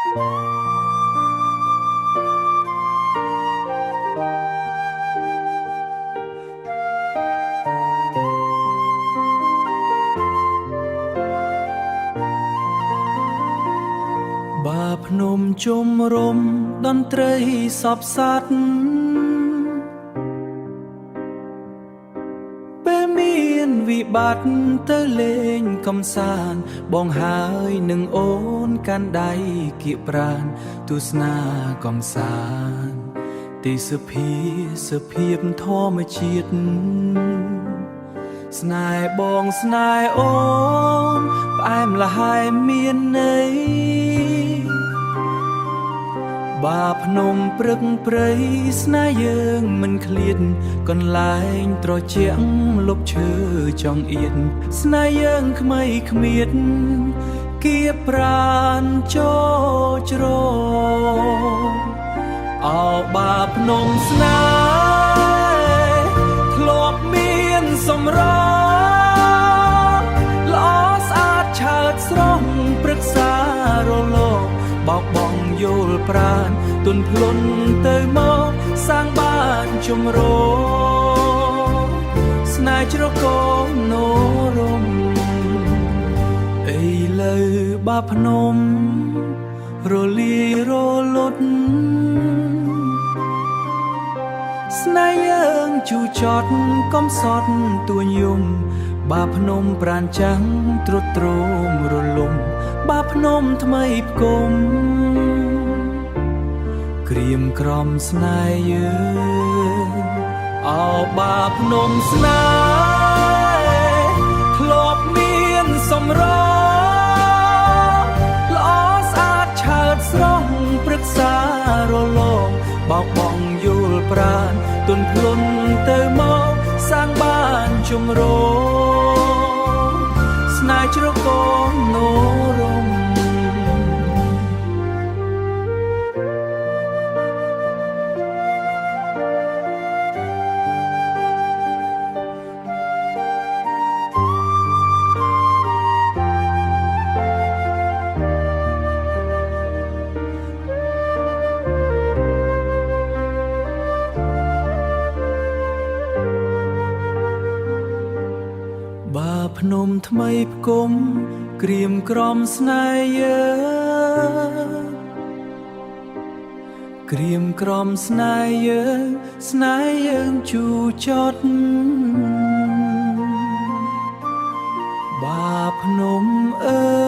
បាភ្នំជុំរំតន្ត្រីសពសัตว์ពេលមានវិបត្តិទៅលេងកំសាន្តបងហើយនឹងអូនកាន់ដៃគៀកប្រានទស្សនាកំសាន្តទេសភាពធម្មជាតិស្នេហ៍បងស្នេហ៍អូនផ្អែមល្ហែមមានន័យបាភ្នំព្រឹកព្រៃស្នេហ៍យើងមិនឃ្លាតកន្លែងត្រជាក់លប់ឈើចង់អៀតស្នេហ៍យើងក្មៃគ្មៀតគៀបប្រានចូលជ្រងអោបាភ្នំស្នេហ៍ធ្លាប់មានសម្រស់ល្អស្អាតឆើតស្រស់ព្រឹក្សារលោបោកបងយល់ប្រានទុនភ្លុនទៅមកសាងបានជំរងស្នេហ៍ជ្រកងនរមអីលើបាភ្នំរលីរលត់ស្នេហ៍យើងជូចត់កំសត់ទួញយំបាភ្នំប្រានចាំងត្រុតត្រោមរលំបាភ្នំថ្មីផ្គុំក្រៀមក្រំស្នេហ៍យើងអោបាភ្នំស្នេហ៍ធ្លាប់មានសម្រស់ល្អស្អាតឆើតស្រស់ព្រឹក្សារលោបោកបងយល់ប្រានទុនភ្លុនទៅមកសាងបានជំរងស្នេហ៍ជ្រកងនរមបាភ្នំថ្មីផ្គុំក្រៀមក្រំស្នេហ៍យើងក្រៀមក្រំស្នេហ៍យើងស្នេហ៍យើងជូចត់បាភ្នំអើ